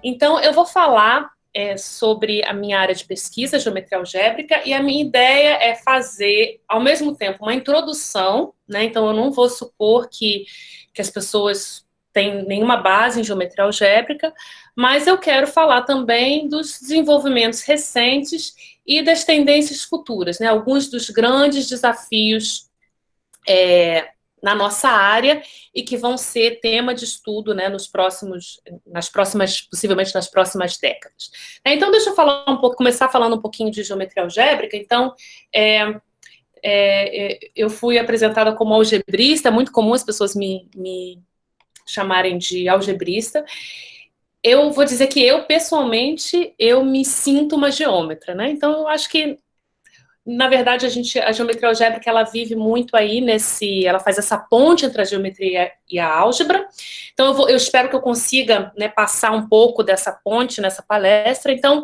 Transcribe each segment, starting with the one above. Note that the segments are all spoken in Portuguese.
Então, eu vou falar sobre a minha área de pesquisa, geometria algébrica, e a minha ideia é fazer, ao mesmo tempo, uma introdução, né? Então, eu não vou supor que as pessoas têm nenhuma base em geometria algébrica, mas eu quero falar também dos desenvolvimentos recentes e das tendências futuras, né? Alguns dos grandes desafios na nossa área e que vão ser tema de estudo, né, possivelmente nas próximas décadas. Então, deixa eu falar começar falando um pouquinho de geometria algébrica. Então, eu fui apresentada como algebrista, é muito comum as pessoas me chamarem de algebrista. Eu vou dizer que pessoalmente, eu me sinto uma geômetra, né? Então, eu acho que na verdade, a geometria algébrica, ela vive muito aí ela faz essa ponte entre a geometria e a álgebra. Então, eu espero que eu consiga, né, passar um pouco dessa ponte nessa palestra. Então,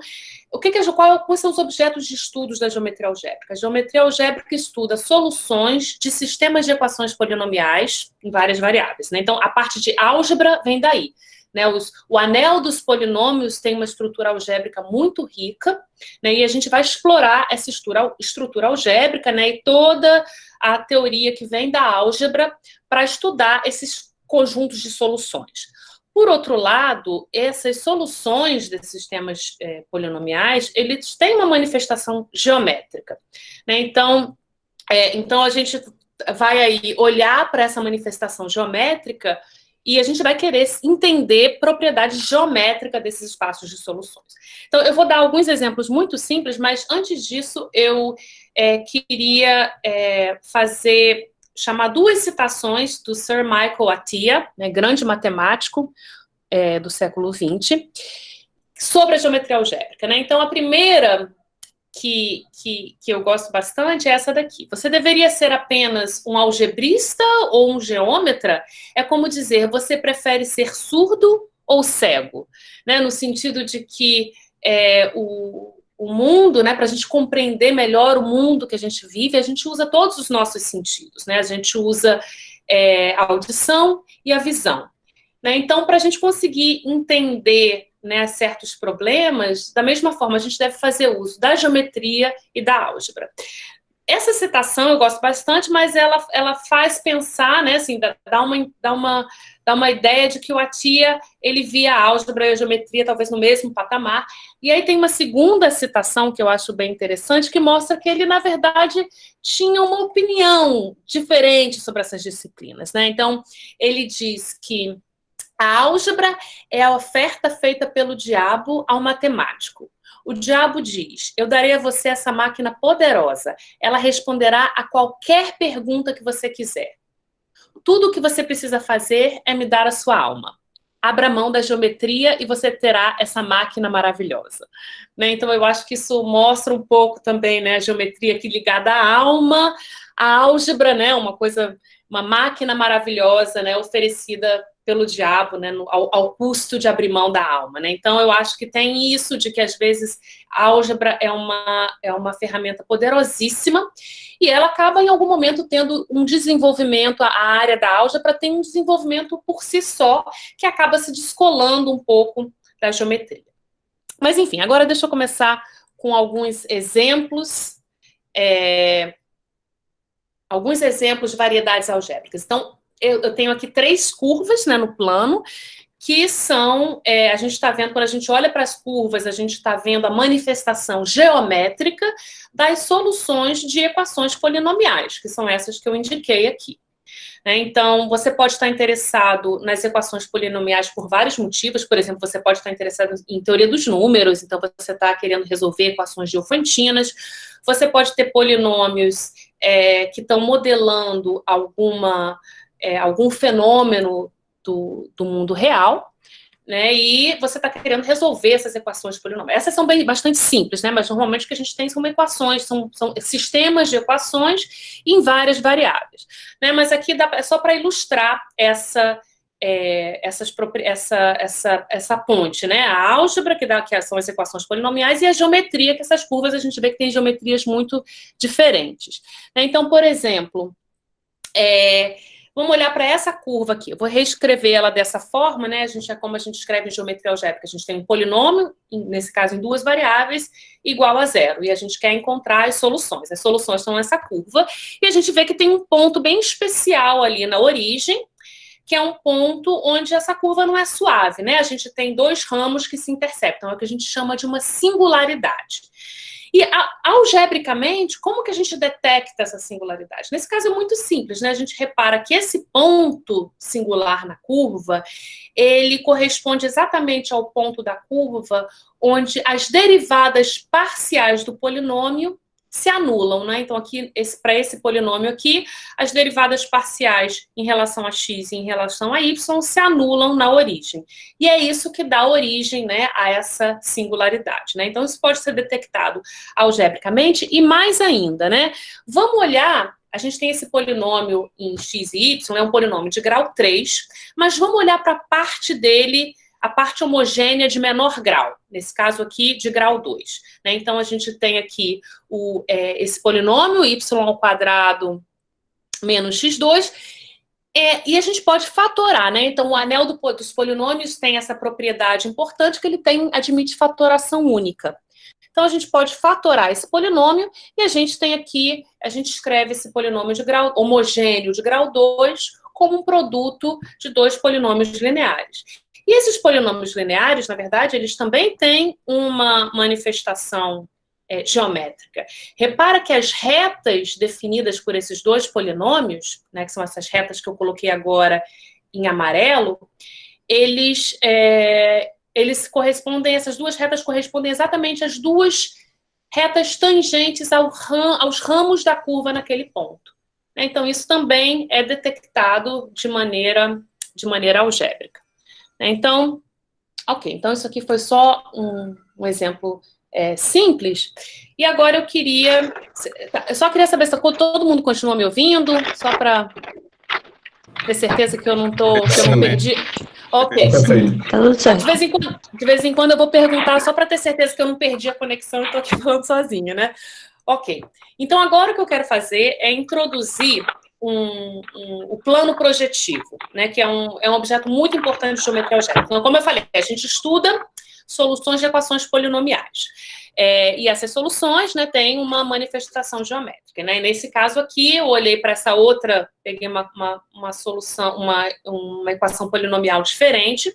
quais são os objetos de estudos da geometria algébrica? A geometria algébrica estuda soluções de sistemas de equações polinomiais em várias variáveis, né? Então, a parte de álgebra vem daí. Né, o anel dos polinômios tem uma estrutura algébrica muito rica, né, e a gente vai explorar essa estrutura algébrica, né, e toda a teoria que vem da álgebra para estudar esses conjuntos de soluções. Por outro lado, essas soluções desses sistemas polinomiais, eles têm uma manifestação geométrica, né? Então a gente vai aí olhar para essa manifestação geométrica e a gente vai querer entender propriedades geométricas desses espaços de soluções. Então, eu vou dar alguns exemplos muito simples, mas antes disso, eu queria chamar duas citações do Sir Michael Atiyah, né, grande matemático do século XX, sobre a geometria algébrica, né? Então, a primeira que eu gosto bastante é essa daqui. Você deveria ser apenas um algebrista ou um geômetra? É como dizer, você prefere ser surdo ou cego? Né? No sentido de que o mundo, né, para a gente compreender melhor o mundo que a gente vive, a gente usa todos os nossos sentidos. Né? A gente usa a audição e a visão. Né? Então, para a gente conseguir entender, né, certos problemas, da mesma forma, a gente deve fazer uso da geometria e da álgebra. Essa citação eu gosto bastante, mas ela faz pensar, né, assim, dá uma ideia de que o Atiyah, ele via a álgebra e a geometria talvez no mesmo patamar. E aí tem uma segunda citação que eu acho bem interessante, que mostra que ele, na verdade, tinha uma opinião diferente sobre essas disciplinas, né? Então, ele diz que a álgebra é a oferta feita pelo diabo ao matemático. O diabo diz, eu darei a você essa máquina poderosa. Ela responderá a qualquer pergunta que você quiser. Tudo o que você precisa fazer é me dar a sua alma. Abra mão da geometria e você terá essa máquina maravilhosa. Né? Então, eu acho que isso mostra um pouco também, né, a geometria aqui ligada à alma, a álgebra, né, uma máquina maravilhosa, né, oferecida pelo diabo, né, ao custo de abrir mão da alma, né? Então, eu acho que tem isso de que, às vezes, a álgebra é uma ferramenta poderosíssima e ela acaba, em algum momento, tendo um desenvolvimento, a área da álgebra tem um desenvolvimento por si só, que acaba se descolando um pouco da geometria. Mas, enfim, agora deixa eu começar com alguns exemplos, de variedades algébricas. Então, eu tenho aqui 3 curvas, né, no plano, que são, a gente está vendo, quando a gente olha para as curvas, a gente está vendo a manifestação geométrica das soluções de equações polinomiais, que são essas que eu indiquei aqui. Então, você pode estar interessado nas equações polinomiais por vários motivos. Por exemplo, você pode estar interessado em teoria dos números, então você está querendo resolver equações diofantinas. Você pode ter polinômios que estão modelando algum fenômeno do mundo real, né, e você está querendo resolver essas equações polinomiais. Essas são bastante simples, né, mas normalmente o que a gente tem são equações, são sistemas de equações em várias variáveis. Né, mas aqui é só para ilustrar essa ponte, né, a álgebra, que são as equações polinomiais, e a geometria, que essas curvas a gente vê que tem geometrias muito diferentes. Né, então, por exemplo, Vamos olhar para essa curva aqui. Eu vou reescrever ela dessa forma, né? Como a gente escreve em geometria algébrica. A gente tem um polinômio, nesse caso em duas variáveis, igual a zero. E a gente quer encontrar as soluções. As soluções estão nessa curva. E a gente vê que tem um ponto bem especial ali na origem, que é um ponto onde essa curva não é suave, né? A gente tem dois ramos que se interceptam. É o que a gente chama de uma singularidade. E, algebricamente, como que a gente detecta essa singularidade? Nesse caso é muito simples, né? A gente repara que esse ponto singular na curva, ele corresponde exatamente ao ponto da curva onde as derivadas parciais do polinômio se anulam, né? Então, aqui, para esse polinômio aqui, as derivadas parciais em relação a x e em relação a y se anulam na origem. E é isso que dá origem, né, a essa singularidade, né? Então, isso pode ser detectado algebricamente e mais ainda, né? Vamos olhar, a gente tem esse polinômio em x e y, é um polinômio de grau 3, mas vamos olhar para a parte dele, a parte homogênea de menor grau, nesse caso aqui de grau 2. Né? Então, a gente tem aqui esse polinômio, y² menos x2, e a gente pode fatorar, né? Então, o anel dos polinômios tem essa propriedade importante que ele admite fatoração única. Então, a gente pode fatorar esse polinômio e a gente tem aqui, a gente escreve esse polinômio de grau homogêneo de grau 2 como um produto de dois polinômios lineares. E esses polinômios lineares, na verdade, eles também têm uma manifestação geométrica. Repara que as retas definidas por esses dois polinômios, né, que são essas retas que eu coloquei agora em amarelo, eles correspondem, essas duas retas correspondem exatamente às duas retas tangentes aos ramos da curva naquele ponto. Então, isso também é detectado de maneira algébrica. Então, ok, então isso aqui foi só um exemplo simples. E agora eu só queria saber se todo mundo continua me ouvindo, só para ter certeza que eu não perdi. Ok. De vez em quando eu vou perguntar só para ter certeza que eu não perdi a conexão e estou aqui falando sozinha, né? Ok. Então, agora o que eu quero fazer é introduzir o plano projetivo, né, que é um objeto muito importante de geometria algébrica. Então, como eu falei, a gente estuda soluções de equações polinomiais. E essas soluções, né, têm uma manifestação geométrica. Né? E nesse caso aqui, eu olhei para essa outra, peguei uma solução, uma equação polinomial diferente,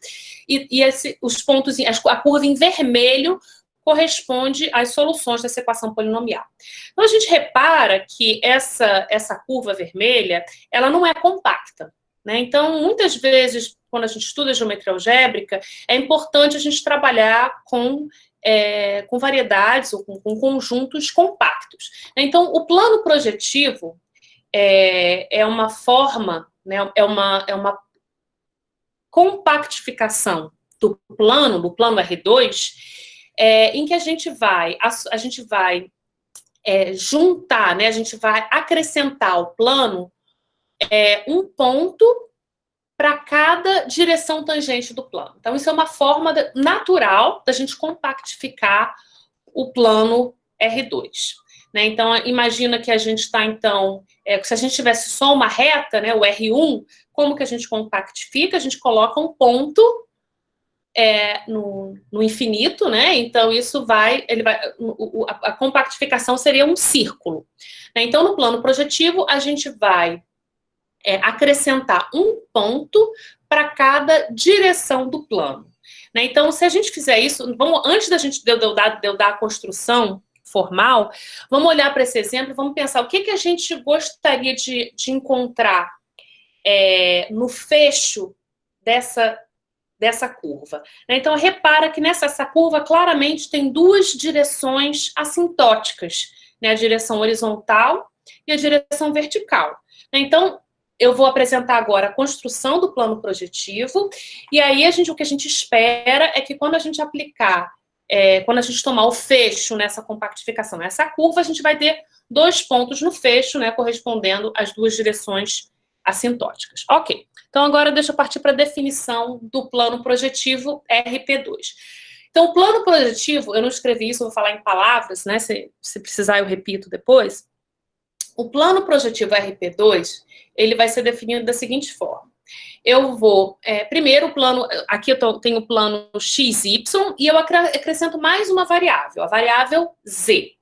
os pontos, a curva em vermelho corresponde às soluções dessa equação polinomial. Então, a gente repara que essa curva vermelha, ela não é compacta. Né? Então, muitas vezes, quando a gente estuda geometria algébrica, é importante a gente trabalhar com variedades ou com conjuntos compactos. Então, o plano projetivo é uma forma, né, é uma compactificação do plano R2, em que a gente vai juntar, né, a gente vai acrescentar ao plano um ponto para cada direção tangente do plano. Então, isso é uma forma natural da gente compactificar o plano R2. Né? Então, imagina que a gente está, então, se a gente tivesse só uma reta, né, o R1, como que a gente compactifica? A gente coloca um ponto no infinito, né? Então, a compactificação seria um círculo. Né? Então, no plano projetivo, a gente vai acrescentar um ponto para cada direção do plano. Né? Então, se a gente fizer isso, antes de eu dar a construção formal, vamos olhar para esse exemplo, vamos pensar o que a gente gostaria de encontrar no fecho dessa curva. Né? Então, repara que nessa curva, claramente, tem duas direções assintóticas, né? A direção horizontal e a direção vertical. Né? Então, eu vou apresentar agora a construção do plano projetivo, e aí o que a gente espera é que quando a gente aplicar, quando a gente tomar o fecho nessa compactificação, nessa curva, a gente vai ter dois pontos no fecho, né, correspondendo às duas direções assintóticas. Ok, então agora deixa eu partir para a definição do plano projetivo RP2. Então, o plano projetivo, eu não escrevi isso, vou falar em palavras, né, se precisar eu repito depois. O plano projetivo RP2, ele vai ser definido da seguinte forma. Eu vou, primeiro o plano, aqui eu tenho o plano XY e eu acrescento mais uma variável, a variável Z.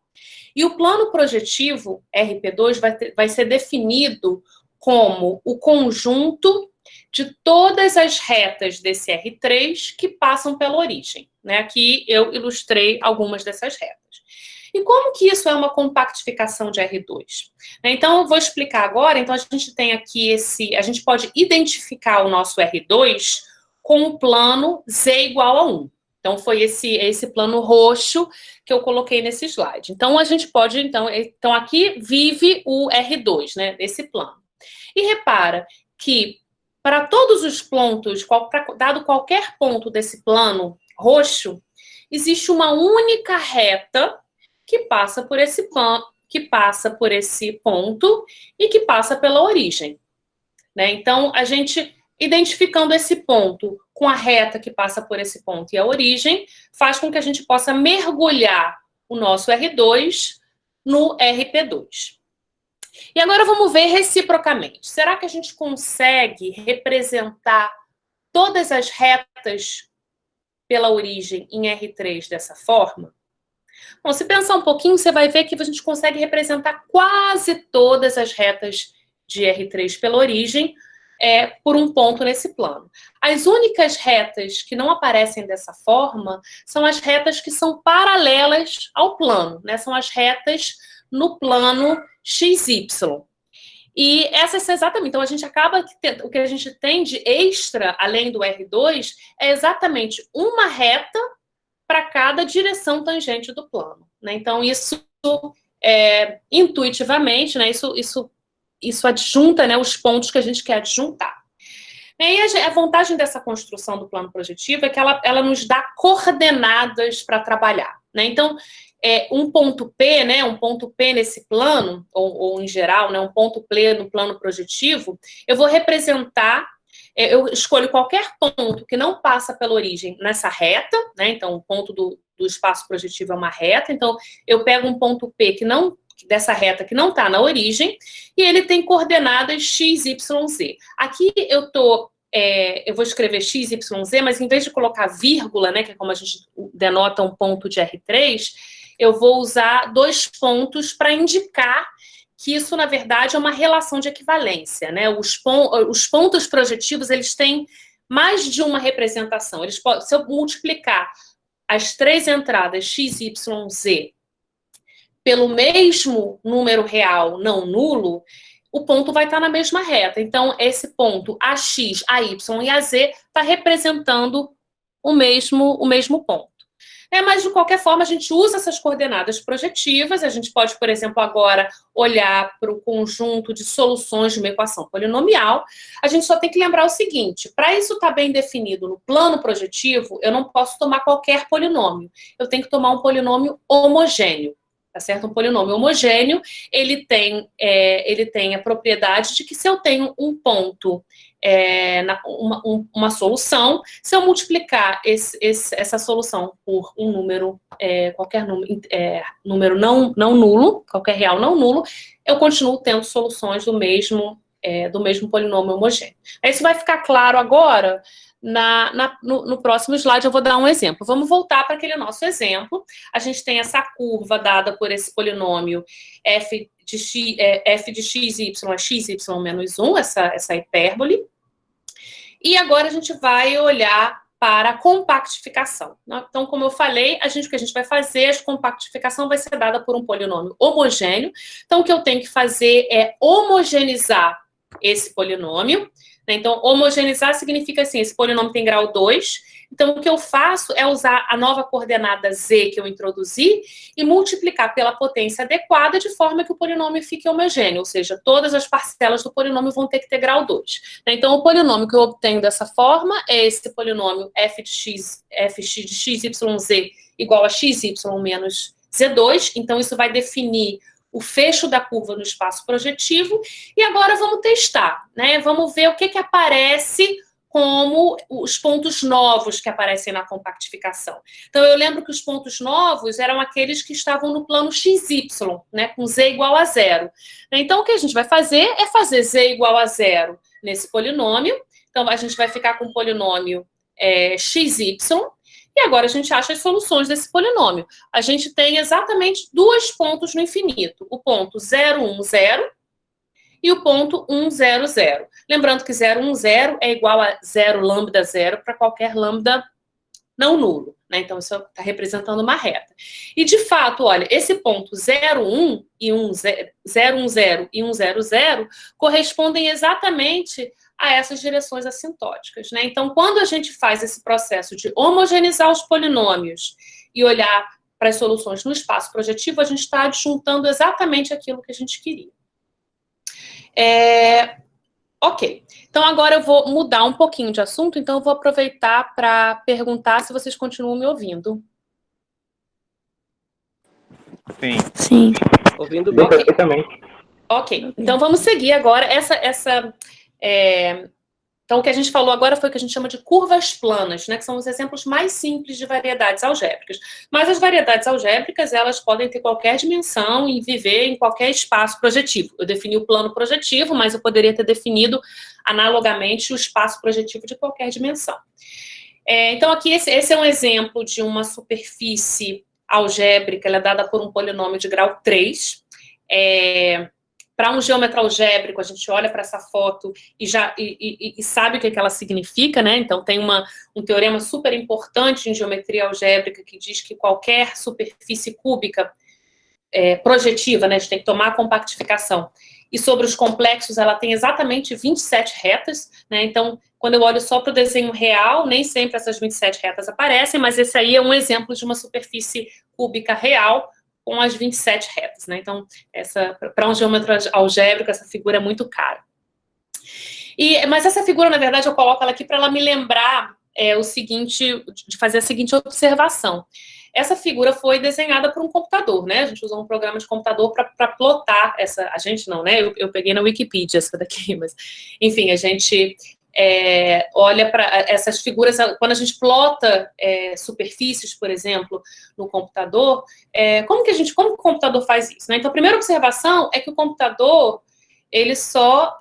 E o plano projetivo RP2 vai ser definido como o conjunto de todas as retas desse R3 que passam pela origem. Né? Aqui eu ilustrei algumas dessas retas. E como que isso é uma compactificação de R2? Então, eu vou explicar agora. Então, a gente tem aqui a gente pode identificar o nosso R2 com o plano Z igual a 1. Então, foi esse plano roxo que eu coloquei nesse slide. Então, a gente pode, então aqui vive o R2, né, desse plano. E repara que para todos os pontos, dado qualquer ponto desse plano roxo, existe uma única reta que passa por esse ponto e que passa pela origem. Né? Então, a gente, identificando esse ponto com a reta que passa por esse ponto e a origem, faz com que a gente possa mergulhar o nosso R2 no RP2. E agora vamos ver reciprocamente. Será que a gente consegue representar todas as retas pela origem em R3 dessa forma? Bom, se pensar um pouquinho, você vai ver que a gente consegue representar quase todas as retas de R3 pela origem por um ponto nesse plano. As únicas retas que não aparecem dessa forma são as retas que são paralelas ao plano, né? São as retas no plano XY. E essas exatamente, então a gente acaba, o que a gente tem de extra, além do R2, é exatamente uma reta para cada direção tangente do plano. Né? Então, isso intuitivamente, né, isso adjunta, né, os pontos que a gente quer adjuntar. E a vantagem dessa construção do plano projetivo é que ela nos dá coordenadas para trabalhar. Né? Então, um ponto P, né, um ponto P nesse plano, ou em geral, né, um ponto P no plano projetivo, eu vou representar. Eu escolho qualquer ponto que não passa pela origem nessa reta, né? Então, o ponto do espaço projetivo é uma reta. Então, eu pego um ponto P dessa reta que não está na origem, e ele tem coordenadas x, y, z. Aqui eu vou escrever x, y, z, mas em vez de colocar vírgula, né, que é como a gente denota um ponto de R3, eu vou usar 2 pontos para indicar que isso, na verdade, é uma relação de equivalência, né? Os pontos projetivos, eles têm mais de uma representação. Se eu multiplicar as 3 entradas x, y, z pelo mesmo número real não nulo, o ponto vai estar na mesma reta. Então, esse ponto, AX, AY e AZ, está representando o mesmo ponto. Mas, de qualquer forma, a gente usa essas coordenadas projetivas. A gente pode, por exemplo, agora olhar para o conjunto de soluções de uma equação polinomial. A gente só tem que lembrar o seguinte: para isso estar bem definido no plano projetivo, eu não posso tomar qualquer polinômio. Eu tenho que tomar um polinômio homogêneo. Tá certo? Um polinômio homogêneo, ele tem a propriedade de que se eu tenho um ponto, uma solução, se eu multiplicar essa solução por um número, qualquer número não nulo, qualquer real não nulo, eu continuo tendo soluções do mesmo polinômio homogêneo. Isso vai ficar claro agora. No próximo slide eu vou dar um exemplo. Vamos voltar para aquele nosso exemplo. A gente tem essa curva dada por esse polinômio f de xy é xy menos 1, essa hipérbole. E agora a gente vai olhar para a compactificação. Então, como eu falei, o que a gente vai fazer, a compactificação vai ser dada por um polinômio homogêneo. Então, o que eu tenho que fazer é homogeneizar esse polinômio. Então, homogeneizar significa assim, esse polinômio tem grau 2, então o que eu faço é usar a nova coordenada z que eu introduzi e multiplicar pela potência adequada de forma que o polinômio fique homogêneo, ou seja, todas as parcelas do polinômio vão ter que ter grau 2. Então, o polinômio que eu obtenho dessa forma é esse polinômio f de x z igual a xy menos z2, então isso vai definir o fecho da curva no espaço projetivo. E agora vamos testar, né? Vamos ver o que aparece como os pontos novos que aparecem na compactificação. Então, eu lembro que os pontos novos eram aqueles que estavam no plano XY, né, com z igual a 0. Então, o que a gente vai fazer é fazer z igual a 0 nesse polinômio. Então, a gente vai ficar com o polinômio xy, e agora a gente acha as soluções desse polinômio. A gente tem exatamente 2 pontos no infinito. O ponto 0, 1, 0 e o ponto 1, 0, 0. Lembrando que 0, 1, 0 é igual a 0 lambda 0 para qualquer lambda não nulo, né? Então, isso está representando uma reta. E, de fato, olha, esse ponto 0, 1 e 1, 0, 1, 0 e 1, 0, 0 correspondem exatamente a essas direções assintóticas, né? Então, quando a gente faz esse processo de homogeneizar os polinômios e olhar para as soluções no espaço projetivo, a gente está adjuntando exatamente aquilo que a gente queria. Ok. Então, agora eu vou mudar um pouquinho de assunto, então eu vou aproveitar para perguntar se vocês continuam me ouvindo. Sim. Sim. Ouvindo bem perfeitamente. Ok. Então, vamos seguir agora Então, o que a gente falou agora foi o que a gente chama de curvas planas, né, que são os exemplos mais simples de variedades algébricas. Mas as variedades algébricas, elas podem ter qualquer dimensão e viver em qualquer espaço projetivo. Eu defini o plano projetivo, mas eu poderia ter definido, analogamente, o espaço projetivo de qualquer dimensão. Então, aqui, esse é um exemplo de uma superfície algébrica, ela é dada por um polinômio de grau 3. Para um geômetra algébrico, a gente olha para essa foto e sabe o que ela significa, né? Então, tem um teorema super importante em geometria algébrica que diz que qualquer superfície cúbica projetiva, né? A gente tem que tomar a compactificação. E sobre os complexos, ela tem exatamente 27 retas, né? Então, quando eu olho só para o desenho real, nem sempre essas 27 retas aparecem, mas esse aí é um exemplo de uma superfície cúbica real, com as 27 retas, né? Então, para um geômetra algébrico, essa figura é muito cara. Mas essa figura, na verdade, eu coloco ela aqui para ela me lembrar o seguinte, de fazer a seguinte observação. Essa figura foi desenhada por um computador, né? A gente usou um programa de computador para plotar essa... A gente não, né? Eu peguei na Wikipedia essa daqui, mas... Enfim, a gente... olha para essas figuras, quando a gente plota superfícies, por exemplo, no computador, como o computador faz isso, né? Então, a primeira observação é que o computador, ele só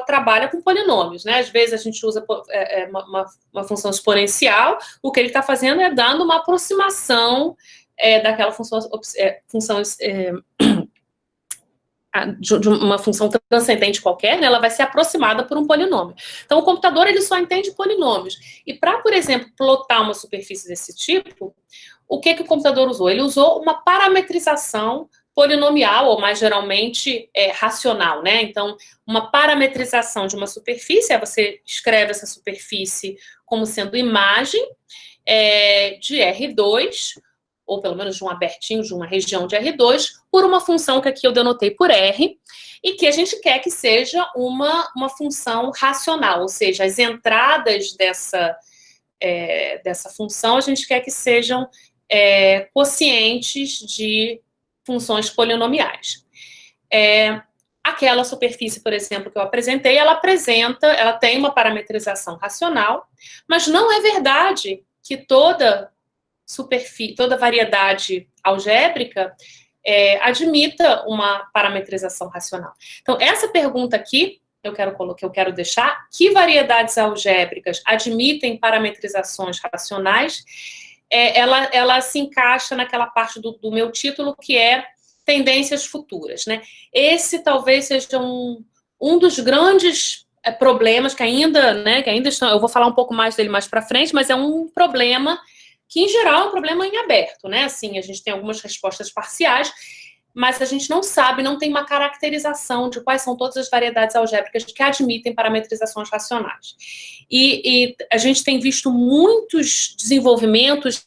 trabalha com polinômios, né? Às vezes a gente usa uma função exponencial, o que ele está fazendo é dando uma aproximação daquela de uma função transcendente qualquer, né, ela vai ser aproximada por um polinômio. Então, o computador, ele só entende polinômios. E para, por exemplo, plotar uma superfície desse tipo, o que o computador usou? Ele usou uma parametrização polinomial, ou mais geralmente racional, né? Então, uma parametrização de uma superfície, você escreve essa superfície como sendo imagem de R2, ou pelo menos de um abertinho, de uma região de R2, por uma função que aqui eu denotei por R, e que a gente quer que seja uma função racional, ou seja, as entradas dessa função a gente quer que sejam quocientes de funções polinomiais. Aquela superfície, por exemplo, que eu apresentei, ela tem uma parametrização racional, mas não é verdade que toda variedade algébrica admita uma parametrização racional. Então, essa pergunta aqui, que eu quero deixar, que variedades algébricas admitem parametrizações racionais, ela se encaixa naquela parte do meu título, que é tendências futuras, né? Esse talvez seja um dos grandes problemas que ainda estão, eu vou falar um pouco mais dele mais para frente, mas é um problema que, em geral, é um problema em aberto, né? Assim, a gente tem algumas respostas parciais, mas a gente não sabe, não tem uma caracterização de quais são todas as variedades algébricas que admitem parametrizações racionais. E a gente tem visto muitos desenvolvimentos,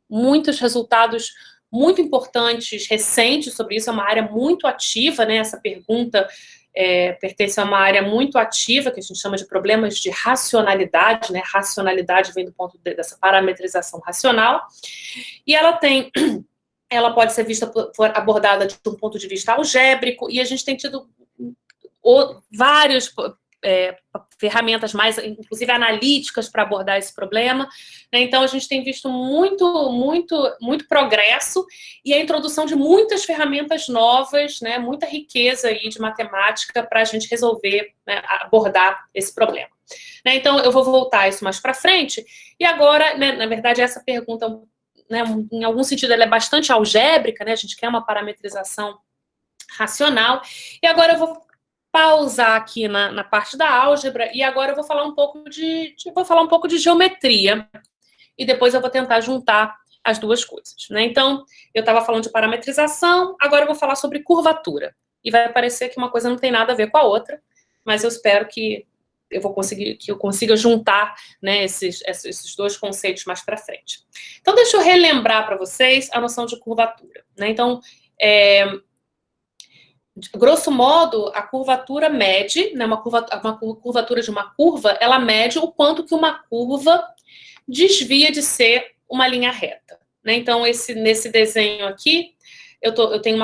muitos resultados muito importantes, recentes sobre isso, é uma área muito ativa, né? Essa pergunta pertence a uma área muito ativa, que a gente chama de problemas de racionalidade, né? Racionalidade vem do ponto dessa parametrização racional, e ela pode ser abordada de um ponto de vista algébrico, e a gente tem tido vários ferramentas mais, inclusive analíticas, para abordar esse problema, né? Então, a gente tem visto muito progresso e a introdução de muitas ferramentas novas, né? Muita riqueza aí de matemática para a gente resolver, né, abordar esse problema. Né? Então, eu vou voltar isso mais para frente. E agora, né, na verdade, essa pergunta, né, em algum sentido, ela é bastante algébrica, né? A gente quer uma parametrização racional. E agora eu vou pausar aqui na parte da álgebra e agora eu vou falar um pouco de geometria e depois eu vou tentar juntar as duas coisas, né? Então, eu estava falando de parametrização, agora eu vou falar sobre curvatura. E vai parecer que uma coisa não tem nada a ver com a outra, mas eu espero que eu consiga juntar, né, esses dois conceitos mais para frente. Então, deixa eu relembrar para vocês a noção de curvatura, né? Então, grosso modo, a curvatura mede, né, uma curvatura de uma curva, ela mede o quanto que uma curva desvia de ser uma linha reta, né? Então, nesse desenho aqui, eu tenho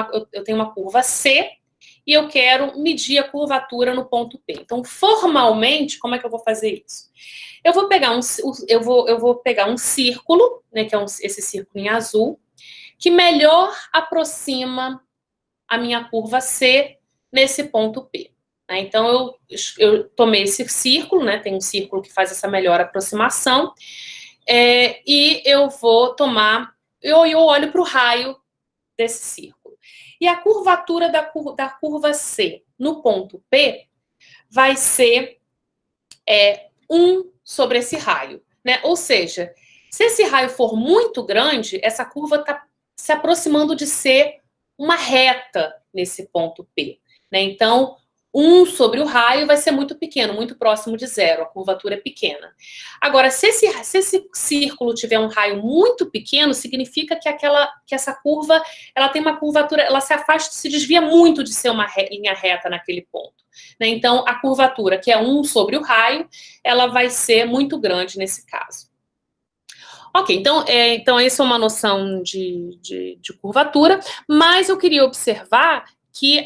uma curva C e eu quero medir a curvatura no ponto P. Então, formalmente, como é que eu vou fazer isso? Eu vou pegar um círculo, né, que é esse círculo em azul, que melhor aproxima a minha curva C nesse ponto P. Né? Então, eu tomei esse círculo, né? Tem um círculo que faz essa melhor aproximação, e eu vou tomar, eu olho para o raio desse círculo. E a curvatura da curva C no ponto P vai ser 1 sobre esse raio. Né? Ou seja, se esse raio for muito grande, essa curva está se aproximando de ser uma reta nesse ponto P. Né? Então, 1 sobre o raio vai ser muito pequeno, muito próximo de zero, a curvatura é pequena. Agora, se esse círculo tiver um raio muito pequeno, significa que essa curva, ela tem uma curvatura, ela se afasta, se desvia muito de ser uma linha reta naquele ponto. Né? Então, a curvatura, que é 1 sobre o raio, ela vai ser muito grande nesse caso. Ok, então essa é uma noção de curvatura, mas eu queria observar que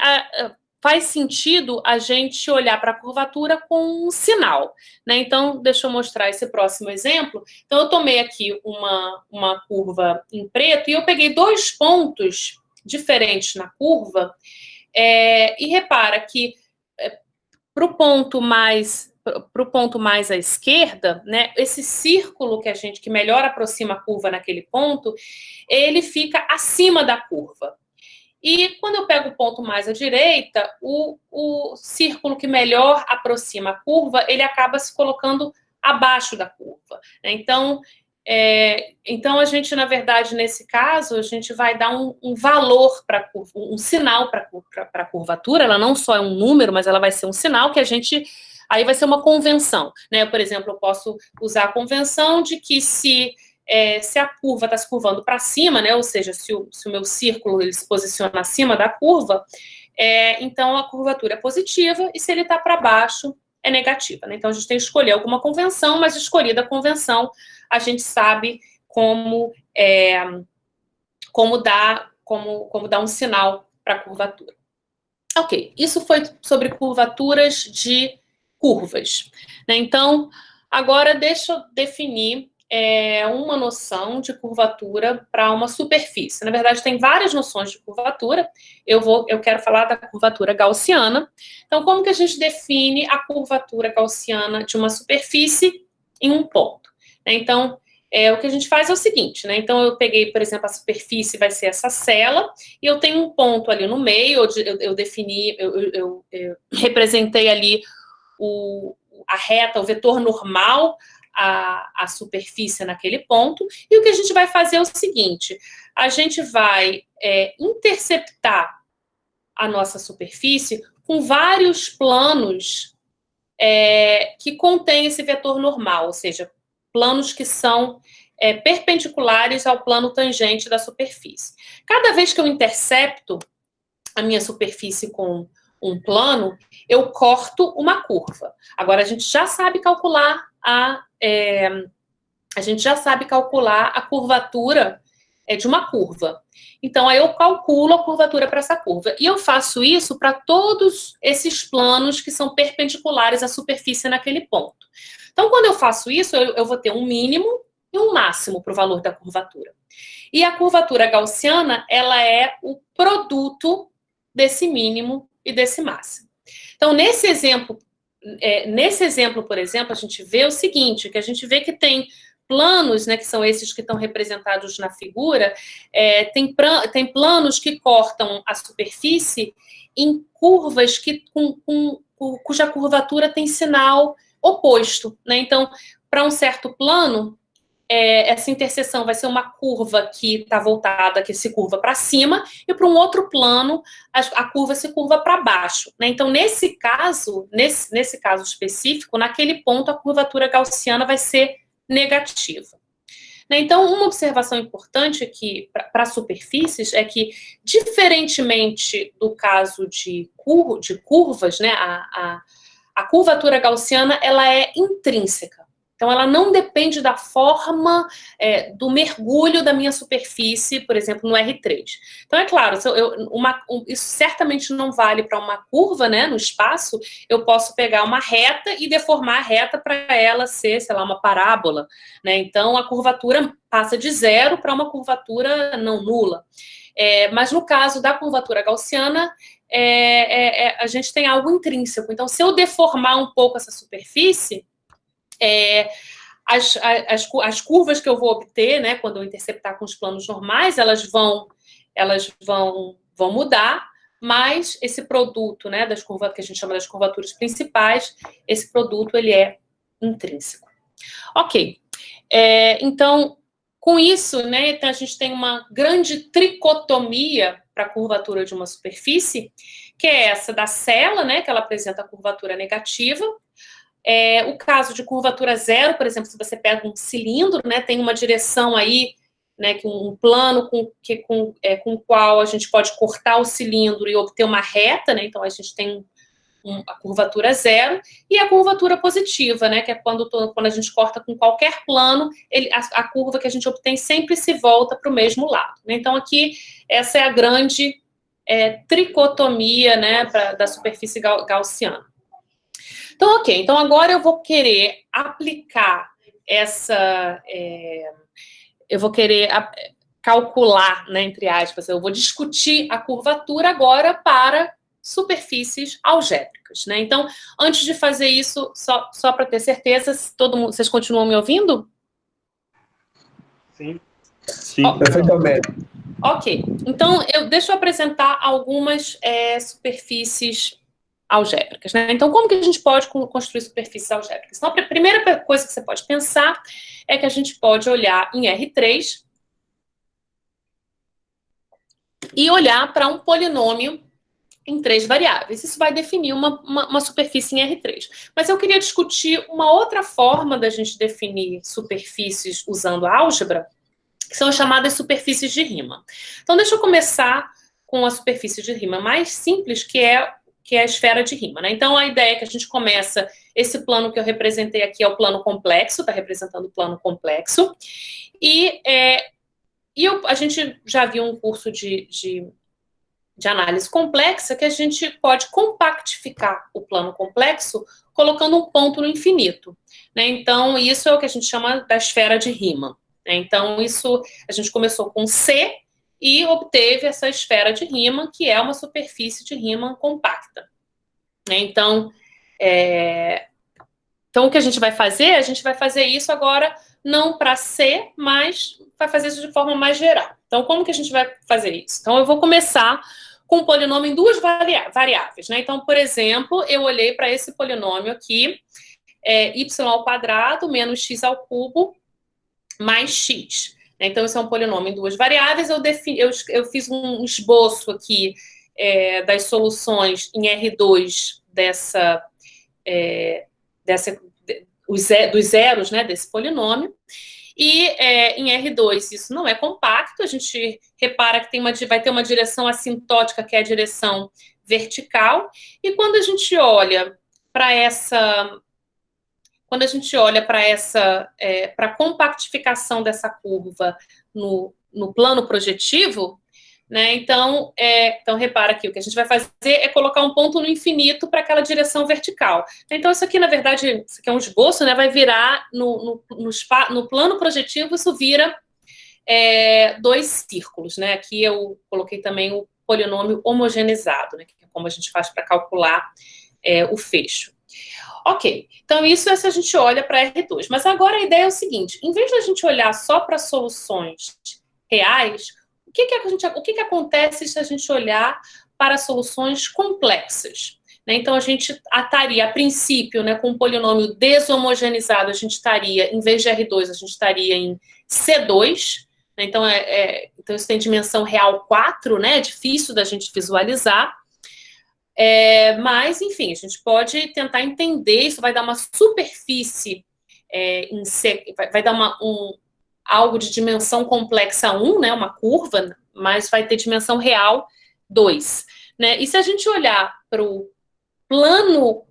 faz sentido a gente olhar para a curvatura com um sinal, né? Então, deixa eu mostrar esse próximo exemplo. Então, eu tomei aqui uma curva em preto e eu peguei 2 pontos diferentes na curva, e repara que para o ponto mais à esquerda, né, esse círculo que melhor aproxima a curva naquele ponto, ele fica acima da curva. E quando eu pego o ponto mais à direita, o círculo que melhor aproxima a curva, ele acaba se colocando abaixo da curva. Né? Então, a gente, na verdade, nesse caso, a gente vai dar um valor para a curva, um sinal para a curvatura. Ela não só é um número, mas ela vai ser um sinal que a gente... Aí vai ser uma convenção. Né? Por exemplo, eu posso usar a convenção de que se a curva está se curvando para cima, né? Ou seja, se o meu círculo ele se posiciona acima da curva, então a curvatura é positiva, e se ele está para baixo, é negativa. Né? Então, a gente tem que escolher alguma convenção, mas escolhida a convenção, a gente sabe como dar um sinal para a curvatura. Ok, isso foi sobre curvaturas de curvas. Né? Então, agora deixa eu definir uma noção de curvatura para uma superfície. Na verdade, tem várias noções de curvatura. Eu quero falar da curvatura gaussiana. Então, como que a gente define a curvatura gaussiana de uma superfície em um ponto? Então, o que a gente faz é o seguinte, né? Então, eu peguei, por exemplo, a superfície vai ser essa cela, e eu tenho um ponto ali no meio, eu representei ali a reta, o vetor normal, a superfície naquele ponto, e o que a gente vai fazer é o seguinte, a gente vai interceptar a nossa superfície com vários planos que contêm esse vetor normal, ou seja, planos que são perpendiculares ao plano tangente da superfície. Cada vez que eu intercepto a minha superfície com um plano, eu corto uma curva. Agora, a gente já sabe calcular a curvatura de uma curva. Então, aí eu calculo a curvatura para essa curva. E eu faço isso para todos esses planos que são perpendiculares à superfície naquele ponto. Então, quando eu faço isso, eu vou ter um mínimo e um máximo para o valor da curvatura. E a curvatura gaussiana, ela é o produto desse mínimo e desse máximo. Então, nesse exemplo, por exemplo, a gente vê o seguinte, que a gente vê que tem planos, né, que são esses que estão representados na figura, tem planos que cortam a superfície em curvas cuja curvatura tem sinal oposto, né? Então, para um certo plano, essa interseção vai ser uma curva que está voltada, que se curva para cima, e para um outro plano, a curva se curva para baixo, né? Então, nesse caso específico, naquele ponto, a curvatura gaussiana vai ser negativa. Então, uma observação importante aqui para superfícies é que, diferentemente do caso de curvas, né, a curvatura gaussiana ela é intrínseca. Então, ela não depende da forma do mergulho da minha superfície, por exemplo, no R3. Então, é claro, isso certamente não vale para uma curva, né, no espaço. Eu posso pegar uma reta e deformar a reta para ela ser, sei lá, uma parábola, né? Então, a curvatura passa de 0 para uma curvatura não nula. Mas no caso da curvatura gaussiana, a gente tem algo intrínseco. Então, se eu deformar um pouco essa superfície, as curvas que eu vou obter, né, quando eu interceptar com os planos normais, elas vão mudar, mas esse produto, né, das curvas que a gente chama das curvaturas principais, esse produto ele é intrínseco. Ok. Então, com isso, né, a gente tem uma grande tricotomia para a curvatura de uma superfície, que é essa da sela, né, que ela apresenta a curvatura negativa. O caso de curvatura zero, por exemplo, se você pega um cilindro, né, tem uma direção aí, né, um plano com o qual a gente pode cortar o cilindro e obter uma reta, né, então a gente tem a curvatura zero, e a curvatura positiva, né, que é quando a gente corta com qualquer plano, a curva que a gente obtém sempre se volta para o mesmo lado, né? Então aqui, essa é a grande tricotomia, né, da superfície gaussiana. Então, ok. Então, agora eu vou querer aplicar eu vou querer calcular, né, entre aspas, eu vou discutir a curvatura agora para superfícies algébricas, né? Então, antes de fazer isso, só para ter certeza, vocês continuam me ouvindo? Sim. Sim, perfeitamente. Ok. Então, deixa eu apresentar algumas superfícies algébricas, né? Então, como que a gente pode construir superfícies algébricas? Então, a primeira coisa que você pode pensar é que a gente pode olhar em R3 e olhar para um polinômio em 3 variáveis. Isso vai definir uma superfície em R3. Mas eu queria discutir uma outra forma da gente definir superfícies usando a álgebra, que são as chamadas superfícies de Riemann. Então, deixa eu começar com a superfície de Riemann mais simples, que é a esfera de Riemann, né? Então, a ideia é que a gente começa, esse plano que eu representei aqui é o plano complexo, está representando o plano complexo, e a gente já viu um curso de análise complexa que a gente pode compactificar o plano complexo colocando um ponto no infinito, né? Então, isso é o que a gente chama da esfera de Riemann, né? Então, a gente começou com C, e obteve essa esfera de Riemann, que é uma superfície de Riemann compacta. Então, o que a gente vai fazer? A gente vai fazer isso agora não para C, mas vai fazer isso de forma mais geral. Então, como que a gente vai fazer isso? Então, eu vou começar com um polinômio em 2 variáveis, né? Então, por exemplo, eu olhei para esse polinômio aqui, y² menos x² mais x. Então, isso é um polinômio em 2 variáveis. Eu fiz um esboço aqui das soluções em R2 dos zeros, né, desse polinômio. E em R2 isso não é compacto. A gente repara que vai ter uma direção assintótica, que é a direção vertical. E quando a gente olha para para a compactificação dessa curva no no plano projetivo, né? Então, repara aqui, o que a gente vai fazer é colocar um ponto no infinito para aquela direção vertical. Então, isso aqui, na verdade, isso aqui é um esboço, né? Vai virar, no plano projetivo, isso vira 2 círculos, né? Aqui eu coloquei também o polinômio homogeneizado, né? Que é como a gente faz para calcular o fecho. Ok, então isso é se a gente olha para R2. Mas agora a ideia é o seguinte, em vez de a gente olhar só para soluções reais, o que acontece se a gente olhar para soluções complexas? Né? Então, a gente estaria, a princípio, né, com um polinômio deshomogeneizado, a gente estaria, em vez de R2, a gente estaria em C2. Né? Então, então, isso tem dimensão real 4, né? É difícil da gente visualizar. Mas, enfim, a gente pode tentar entender, isso vai dar uma superfície, vai dar algo de dimensão complexa 1, né, uma curva, mas vai ter dimensão real 2. Né? E se a gente olhar para o plano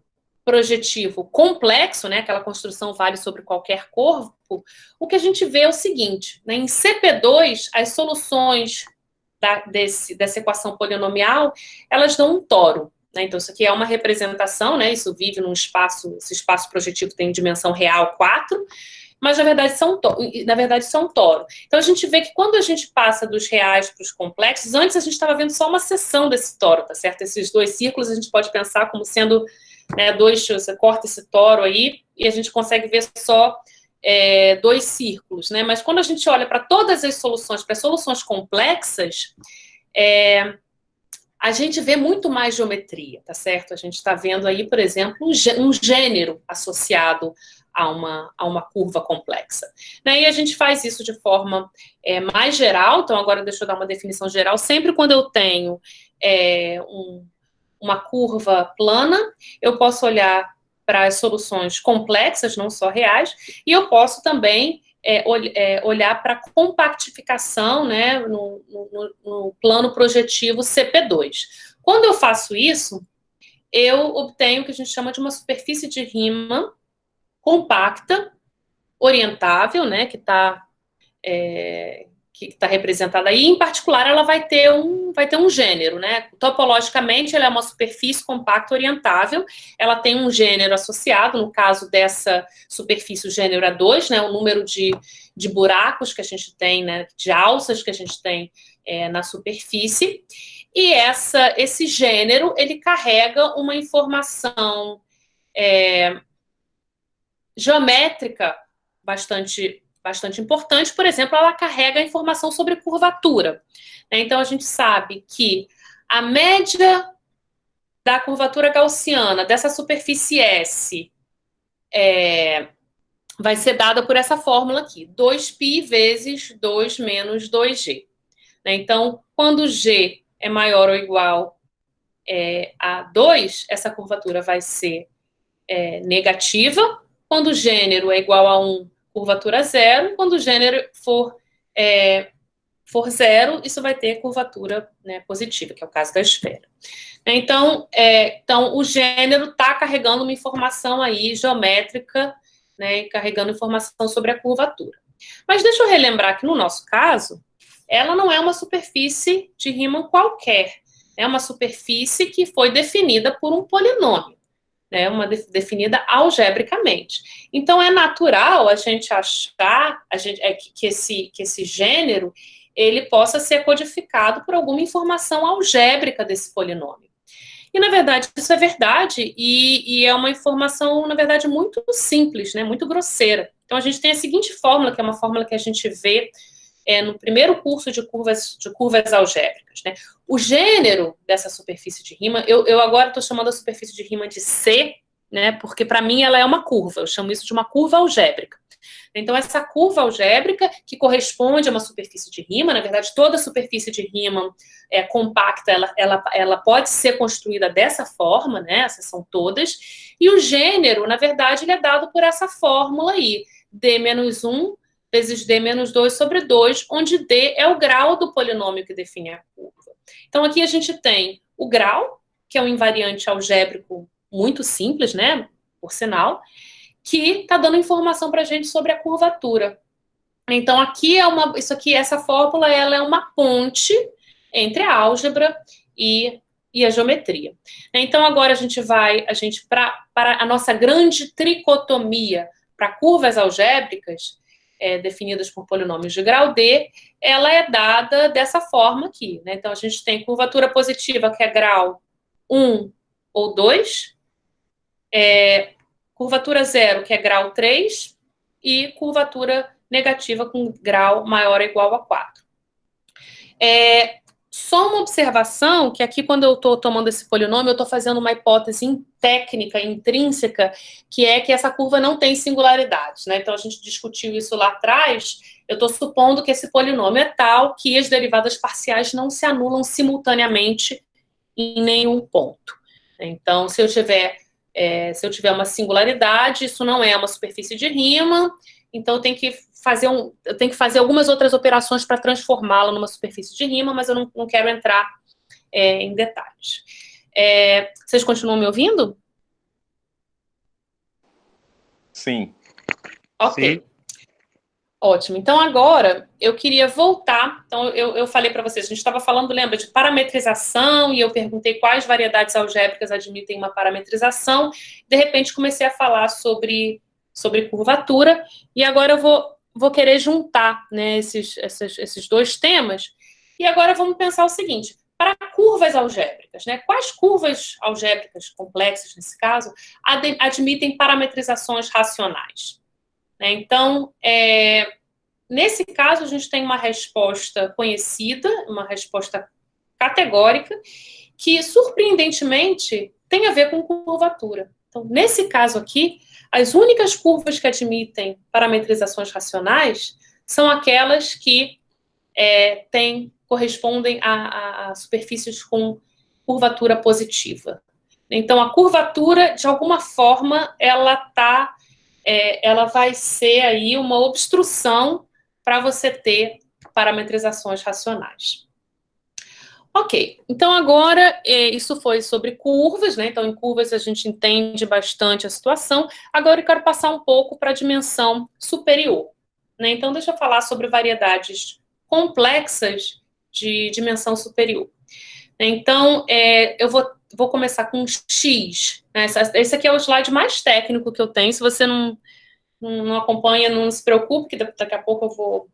projetivo complexo, né, aquela construção vale sobre qualquer corpo, o que a gente vê é o seguinte, né, em CP2, as soluções dessa equação polinomial, elas dão um toro. Né? Então, isso aqui é uma representação, né? Isso vive num espaço, esse espaço projetivo tem dimensão real 4, mas na verdade isso é um toro. Então, a gente vê que quando a gente passa dos reais para os complexos, antes a gente estava vendo só uma seção desse toro, tá certo? Esses 2 círculos a gente pode pensar como sendo, né, você corta esse toro aí e a gente consegue ver só 2 círculos, né? Mas quando a gente olha para todas as soluções, para soluções complexas, a gente vê muito mais geometria, tá certo? A gente está vendo aí, por exemplo, um gênero associado a uma curva complexa. Né? E a gente faz isso de forma mais geral, então agora deixa eu dar uma definição geral. Sempre quando eu tenho uma curva plana, eu posso olhar para as soluções complexas, não só reais, e eu posso também olhar para a compactificação, né, no plano projetivo CP2. Quando eu faço isso, eu obtenho o que a gente chama de uma superfície de Riemann compacta, orientável, né, que está representada aí. Em particular, ela vai ter um gênero, né? Topologicamente, ela é uma superfície compacta orientável, ela tem um gênero associado, no caso dessa superfície, o gênero é 2, né? O número de buracos que a gente tem, né? De alças que a gente tem na superfície. E esse gênero, ele carrega uma informação geométrica bastante importante. Por exemplo, ela carrega a informação sobre curvatura. Então, a gente sabe que a média da curvatura gaussiana dessa superfície S vai ser dada por essa fórmula aqui, 2π vezes 2 menos 2g. Então, quando g é maior ou igual a 2, essa curvatura vai ser negativa. Quando o gênero é igual a 1, curvatura 0. Quando o gênero for 0, isso vai ter curvatura, né, positiva, que é o caso da esfera. Então, o gênero está carregando uma informação aí geométrica, né, carregando informação sobre a curvatura. Mas deixa eu relembrar que, no nosso caso, ela não é uma superfície de Riemann qualquer. É uma superfície que foi definida por um polinômio. Definida algebricamente. Então, é natural a gente achar que esse gênero ele possa ser codificado por alguma informação algébrica desse polinômio. E, na verdade, isso é verdade, e é uma informação, na verdade, muito simples, né, muito grosseira. Então, a gente tem a seguinte fórmula, que é uma fórmula que a gente vê no primeiro curso de curvas algébricas. Né? O gênero dessa superfície de Riemann, eu agora estou chamando a superfície de Riemann de C, né, porque para mim ela é uma curva, eu chamo isso de uma curva algébrica. Então, essa curva algébrica, que corresponde a uma superfície de Riemann, na verdade, toda superfície de Riemann compacta, ela pode ser construída dessa forma, né, essas são todas, e o gênero, na verdade, ele é dado por essa fórmula aí, d-1 vezes d-2 sobre 2, onde d é o grau do polinômio que define a curva. Então, aqui a gente tem o grau, que é um invariante algébrico muito simples, né, por sinal, que está dando informação para a gente sobre a curvatura. Então, aqui essa fórmula, ela é uma ponte entre a álgebra e a geometria. Então, agora para a nossa grande tricotomia para curvas algébricas, definidas por polinômios de grau D, ela é dada dessa forma aqui, né? Então, a gente tem curvatura positiva, que é grau 1 ou 2, curvatura zero, que é grau 3, e curvatura negativa com grau maior ou igual a 4. Só uma observação, que aqui quando eu estou tomando esse polinômio, eu estou fazendo uma hipótese técnica, intrínseca, que é que essa curva não tem singularidades, né? Então, a gente discutiu isso lá atrás. Eu estou supondo que esse polinômio é tal que as derivadas parciais não se anulam simultaneamente em nenhum ponto. Então, se eu tiver uma singularidade, isso não é uma superfície de Riemann, então eu tenho que fazer algumas outras operações para transformá-la numa superfície de Riemann, mas eu não quero entrar em detalhes. Vocês continuam me ouvindo? Sim. Ok. Sim. Ótimo. Então, agora, eu queria voltar. Então, eu falei para vocês, a gente estava falando, lembra, de parametrização, e eu perguntei quais variedades algébricas admitem uma parametrização. De repente, comecei a falar sobre curvatura, e agora eu vou querer juntar, né, esses dois temas. E agora vamos pensar o seguinte: para curvas algébricas, né, quais curvas algébricas complexas, nesse caso, admitem parametrizações racionais? Então, nesse caso, a gente tem uma resposta conhecida, uma resposta categórica, que, surpreendentemente, tem a ver com curvatura. Então, nesse caso aqui, as únicas curvas que admitem parametrizações racionais são aquelas que correspondem a superfícies com curvatura positiva. Então, a curvatura, de alguma forma, ela vai ser aí uma obstrução para você ter parametrizações racionais. Ok, então agora isso foi sobre curvas, né? Então, em curvas a gente entende bastante a situação. Agora eu quero passar um pouco para a dimensão superior, né? Então, deixa eu falar sobre variedades complexas de dimensão superior. Então, eu vou começar com X, né? Esse aqui é o slide mais técnico que eu tenho. Se você não acompanha, não se preocupe, que daqui a pouco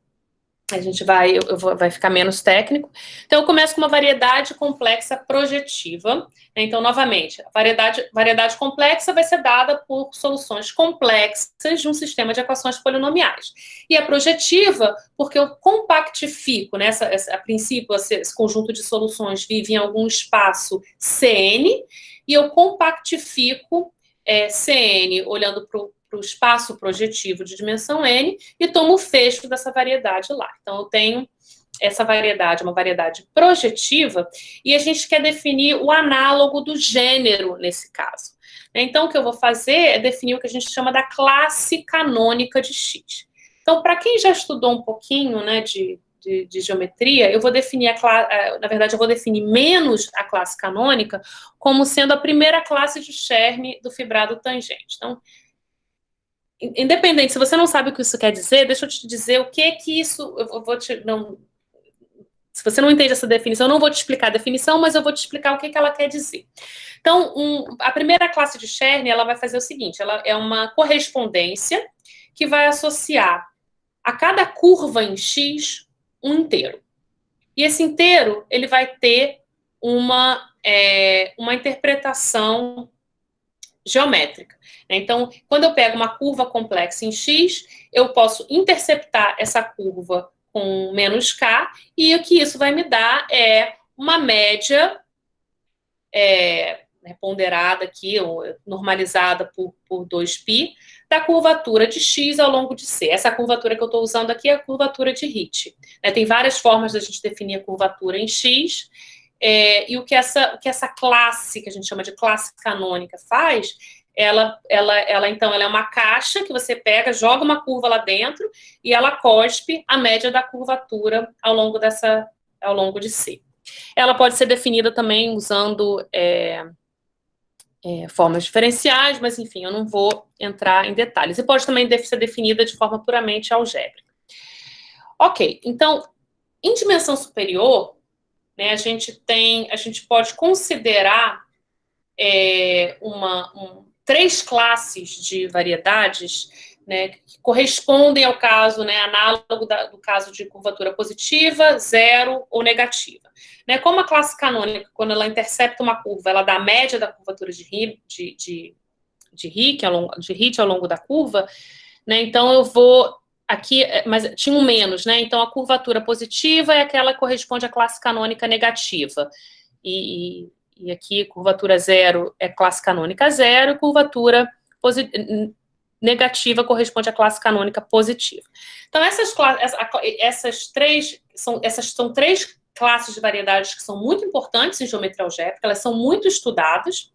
vai ficar menos técnico. Então, eu começo com uma variedade complexa projetiva. Então, novamente, a variedade complexa vai ser dada por soluções complexas de um sistema de equações polinomiais. E a projetiva, porque eu compactifico, né, a princípio, esse conjunto de soluções vive em algum espaço Cn, e eu compactifico Cn olhando para o espaço projetivo de dimensão n, e tomo o fecho dessa variedade lá. Então, eu tenho essa variedade, uma variedade projetiva, e a gente quer definir o análogo do gênero nesse caso. Então, o que eu vou fazer é definir o que a gente chama da classe canônica de X. Então, para quem já estudou um pouquinho, né, de geometria, eu vou definir na verdade, eu vou definir menos a classe canônica como sendo a primeira classe de Chern do fibrado tangente. Então, independente, se você não sabe o que isso quer dizer, deixa eu te dizer o que isso. Se você não entende essa definição, eu não vou te explicar a definição, mas eu vou te explicar o que ela quer dizer. Então, a primeira classe de Chern, ela vai fazer o seguinte: ela é uma correspondência que vai associar a cada curva em X um inteiro. E esse inteiro, ele vai ter uma interpretação geométrica. Então, quando eu pego uma curva complexa em X, eu posso interceptar essa curva com menos K, e o que isso vai me dar é uma média ponderada aqui, ou normalizada por 2π, da curvatura de X ao longo de C. Essa curvatura que eu estou usando aqui é a curvatura de Hit. Tem várias formas da gente definir a curvatura em X, e o que essa classe, que a gente chama de classe canônica, faz, ela é uma caixa que você pega, joga uma curva lá dentro, e ela cospe a média da curvatura ao longo de C. Ela pode ser definida também usando formas diferenciais, mas, enfim, eu não vou entrar em detalhes. E pode também ser definida de forma puramente algébrica. Ok, então, em dimensão superior, né, a gente pode considerar três classes de variedades, né, que correspondem ao caso, né, análogo do caso de curvatura positiva, zero ou negativa. Né, como a classe canônica, quando ela intercepta uma curva, ela dá a média da curvatura de Hit ao longo da curva, né, então eu vou aqui, mas tinha um menos, né, então a curvatura positiva é aquela que corresponde à classe canônica negativa, e aqui curvatura zero é classe canônica zero, e curvatura negativa corresponde à classe canônica positiva. Então, essas são três classes de variedades que são muito importantes em geometria algébrica, elas são muito estudadas,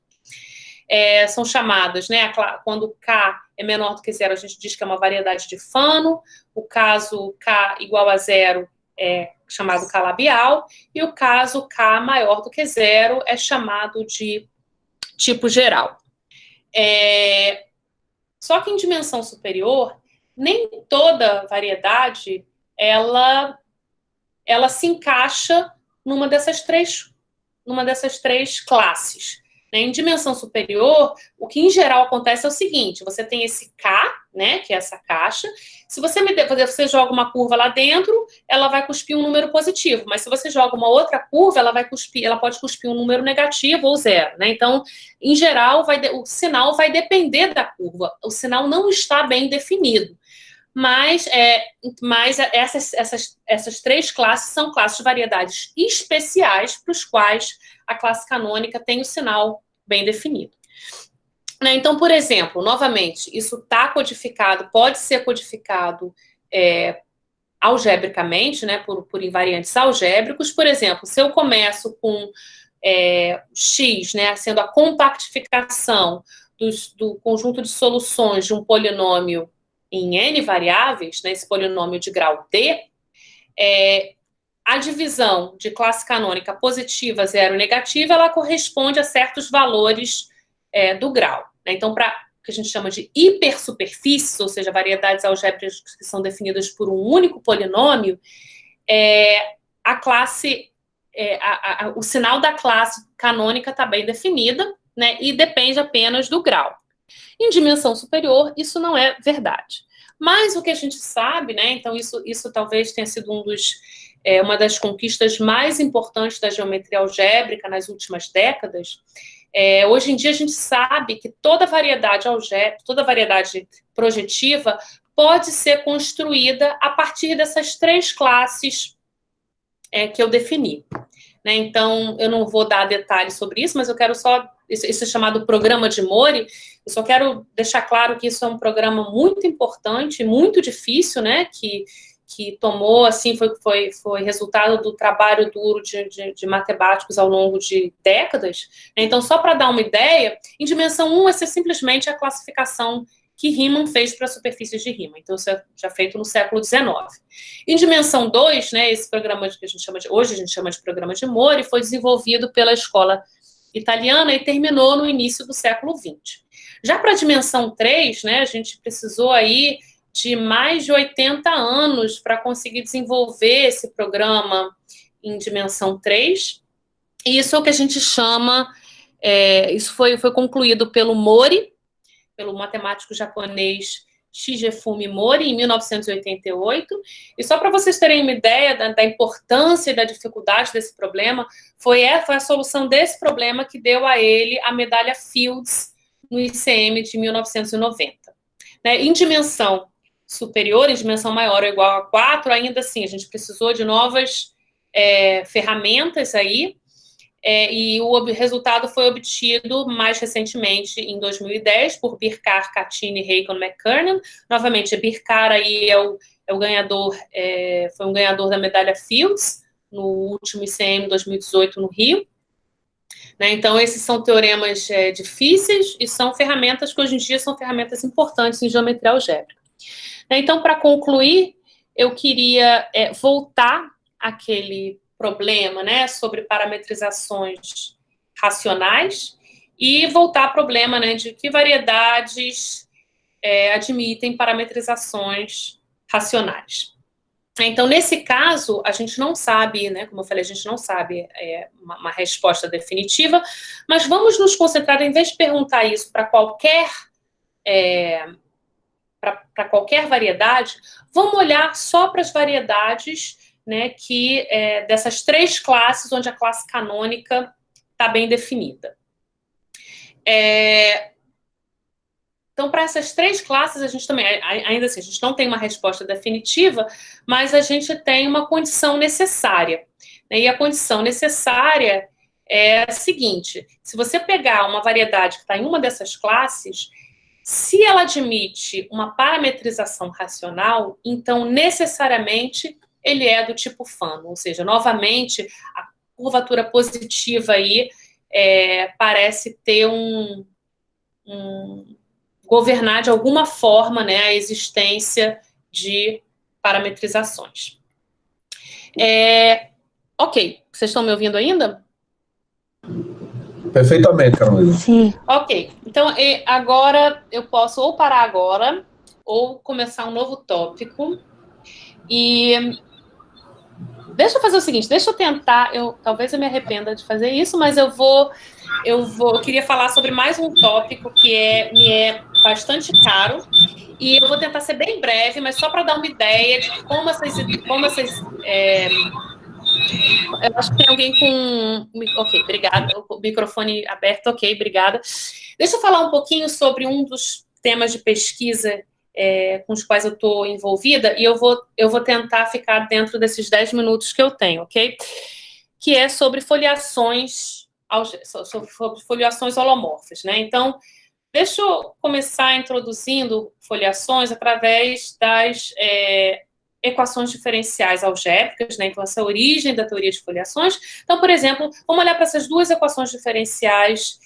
são chamadas, né, quando K é menor do que zero, a gente diz que é uma variedade de Fano, o caso K igual a zero é chamado K labial, e o caso K maior do que zero é chamado de tipo geral. Só que em dimensão superior, nem toda variedade ela se encaixa numa dessas três classes. Em dimensão superior, o que em geral acontece é o seguinte: você tem esse K, né, que é essa caixa. Se você joga uma curva lá dentro, ela vai cuspir um número positivo, mas se você joga uma outra curva, ela pode cuspir um número negativo ou zero, né? Então, em geral, o sinal vai depender da curva. O sinal não está bem definido. Mas essas três classes são classes de variedades especiais para os quais a classe canônica tem o sinal bem definido. Então, por exemplo, novamente, isso está codificado, pode ser codificado algebricamente, né, por invariantes algébricos. Por exemplo, se eu começo com x, né, sendo a compactificação do conjunto de soluções de um polinômio em n variáveis, né, esse polinômio de grau d, a divisão de classe canônica positiva, zero, negativa, ela corresponde a certos valores do grau. Né? Então, para o que a gente chama de hipersuperfícies, ou seja, variedades algébricas que são definidas por um único polinômio, o sinal da classe canônica está bem definida, né, e depende apenas do grau. Em dimensão superior, isso não é verdade. Mas o que a gente sabe, né, então isso talvez tenha sido uma das conquistas mais importantes da geometria algébrica nas últimas décadas. Hoje em dia a gente sabe que toda variedade projetiva pode ser construída a partir dessas três classes que eu defini. Né? Então, eu não vou dar detalhes sobre isso, mas eu quero só... Isso é chamado programa de Mori. Eu só quero deixar claro que isso é um programa muito importante, muito difícil, né? Que tomou, assim, foi resultado do trabalho duro de matemáticos ao longo de décadas. Então, só para dar uma ideia, em dimensão 1, essa é simplesmente a classificação que Riemann fez para superfícies de Riemann. Então, isso é já feito no século XIX. Em dimensão 2, né, esse programa que hoje a gente chama de programa de Mori, foi desenvolvido pela escola italiana e terminou no início do século XX. Já para a dimensão 3, né, a gente precisou aí de mais de 80 anos para conseguir desenvolver esse programa em dimensão 3. E isso é o que a gente chama... isso foi concluído pelo Mori, pelo matemático japonês Shigefumi Mori, em 1988. E só para vocês terem uma ideia da importância e da dificuldade desse problema, foi a solução desse problema que deu a ele a medalha Fields no ICM de 1990. Né? Em dimensão superior, em dimensão maior ou igual a 4, ainda assim, a gente precisou de novas ferramentas aí, e o resultado foi obtido mais recentemente, em 2010, por Birkar, Kattini, Heikon e McKernan. Novamente, Birkar aí é o ganhador, foi um ganhador da medalha Fields, no último ICM 2018 no Rio. Né? Então, esses são teoremas difíceis e são ferramentas que hoje em dia são ferramentas importantes em geometria algébrica. Então, para concluir, eu queria voltar àquele problema, né, sobre parametrizações racionais e voltar ao problema, né, de que variedades admitem parametrizações racionais. Então, nesse caso, a gente não sabe, né, como eu falei, a gente não sabe uma resposta definitiva, mas vamos nos concentrar, em vez de perguntar isso para qualquer variedade, vamos olhar só para as variedades, né, dessas 3 classes, onde a classe canônica está bem definida. Então, para essas 3 classes, a gente também, ainda assim, a gente não tem uma resposta definitiva, mas a gente tem uma condição necessária. Né? E a condição necessária é a seguinte: se você pegar uma variedade que está em uma dessas classes, se ela admite uma parametrização racional, então, necessariamente, ele é do tipo Fano. Ou seja, novamente, a curvatura positiva aí parece ter governar de alguma forma, né, a existência de parametrizações. Ok, vocês estão me ouvindo ainda? Perfeitamente, Carolina. Sim. Ok, então agora eu posso ou parar agora, ou começar um novo tópico. E deixa eu fazer o seguinte, deixa eu tentar, talvez eu me arrependa de fazer isso, mas eu queria falar sobre mais um tópico que me é bastante caro, e eu vou tentar ser bem breve, mas só para dar uma ideia de como essas eu acho que tem alguém com... Ok, obrigada. O microfone aberto, ok, obrigada. Deixa eu falar um pouquinho sobre um dos temas de pesquisa com os quais eu estou envolvida, e eu vou tentar ficar dentro desses 10 minutos que eu tenho, ok? Que é sobre foliações holomorfas, né? Então, deixa eu começar introduzindo foliações através das equações diferenciais algébricas, né? Então, essa é a origem da teoria de foliações. Então, por exemplo, vamos olhar para essas 2 equações diferenciais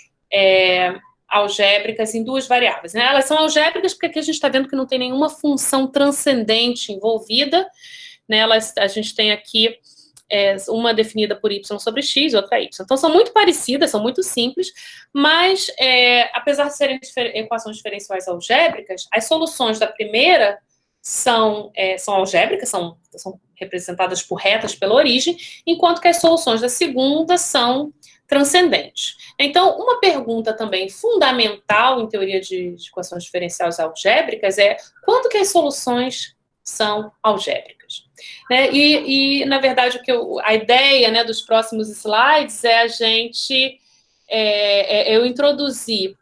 algébricas em 2 variáveis, né? Elas são algébricas porque aqui a gente está vendo que não tem nenhuma função transcendente envolvida, né? A gente tem aqui uma definida por y sobre x e outra y. Então, são muito parecidas, são muito simples, mas, apesar de serem equações diferenciais algébricas, as soluções da primeira são algébricas, são representadas por retas pela origem, enquanto que as soluções da segunda são transcendentes. Então, uma pergunta também fundamental em teoria de equações diferenciais algébricas é quanto que as soluções são algébricas. Né? E na verdade, a ideia, né, dos próximos slides é a gente eu introduzir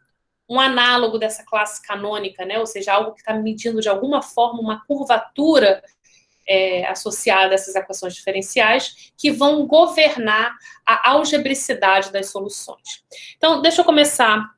um análogo dessa classe canônica, né? Ou seja, algo que está medindo de alguma forma uma curvatura associada a essas equações diferenciais que vão governar a algebricidade das soluções. Então, deixa eu começar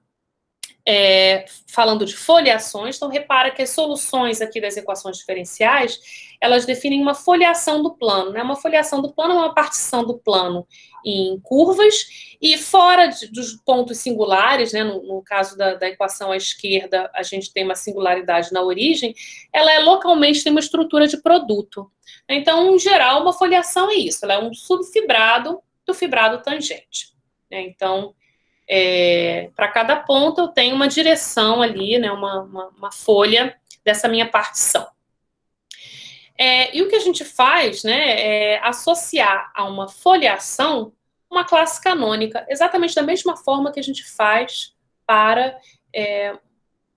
falando de foliações. Então, repara que as soluções aqui das equações diferenciais, elas definem uma foliação do plano, né? Uma foliação do plano é uma partição do plano em curvas, e fora dos pontos singulares, né? No caso da equação à esquerda, a gente tem uma singularidade na origem, ela localmente tem uma estrutura de produto. Então, em geral, uma foliação é isso, ela é um subfibrado do fibrado tangente. Né? Então, para cada ponto eu tenho uma direção ali, né, uma folha dessa minha partição. E o que a gente faz, né, é associar a uma foliação uma classe canônica, exatamente da mesma forma que a gente faz para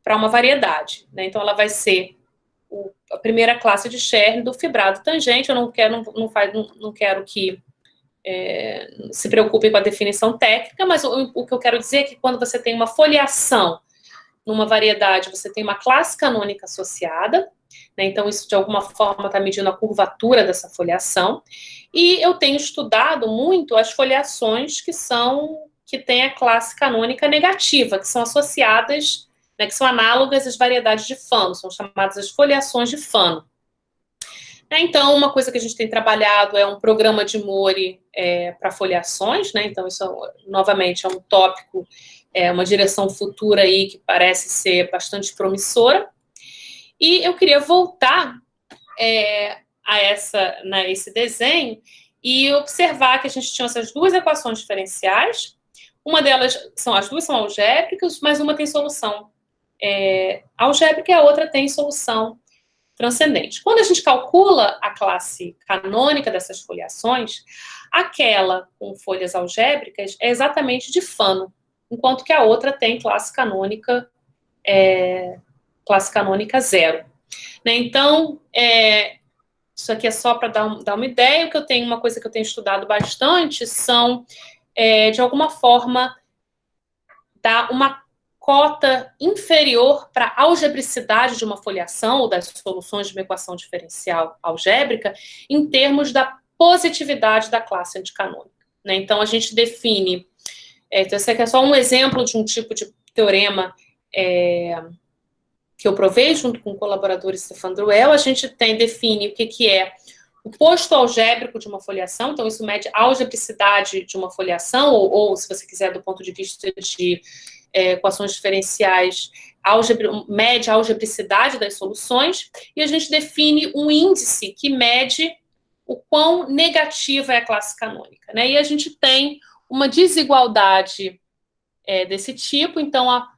uma variedade. Né? Então, ela vai ser a primeira classe de Chern do fibrado tangente. Eu não quero que se preocupem com a definição técnica, mas o que eu quero dizer é que quando você tem uma foliação numa variedade, você tem uma classe canônica associada, né? Então isso de alguma forma está medindo a curvatura dessa foliação, e eu tenho estudado muito as foliações que têm a classe canônica negativa, que são associadas, né, que são análogas às variedades de Fano, são chamadas as foliações de Fano. Então, uma coisa que a gente tem trabalhado é um programa de Mori para foliações, né? Então, isso, novamente, é um tópico, uma direção futura aí que parece ser bastante promissora. E eu queria voltar a esse desenho e observar que a gente tinha essas 2 equações diferenciais. Uma delas, as 2 são algébricas, mas uma tem solução algébrica e a outra tem solução transcendente. Quando a gente calcula a classe canônica dessas foliações, aquela com folhas algébricas é exatamente de Fano, enquanto que a outra tem classe canônica 0. Né? Então, isso aqui é só para dar uma ideia. Uma coisa que eu tenho estudado bastante são, de alguma forma, dar uma cota inferior para a algebricidade de uma foliação ou das soluções de uma equação diferencial algébrica em termos da positividade da classe anticanônica. Né? Então, a gente define... então, esse aqui é só um exemplo de um tipo de teorema que eu provei junto com o colaborador Stefan Druel. A gente define o que é o posto algébrico de uma foliação, então isso mede a algebricidade de uma foliação, ou se você quiser, do ponto de vista de equações diferenciais, mede a algebricidade das soluções, e a gente define um índice que mede o quão negativa é a classe canônica, né? E a gente tem uma desigualdade desse tipo, então a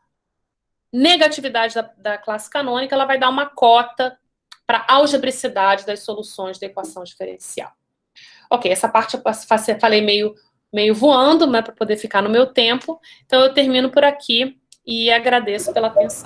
negatividade da classe canônica ela vai dar uma cota para a algebricidade das soluções da equação diferencial. Ok, essa parte eu falei meio voando, né, para poder ficar no meu tempo. Então eu termino por aqui e agradeço pela atenção.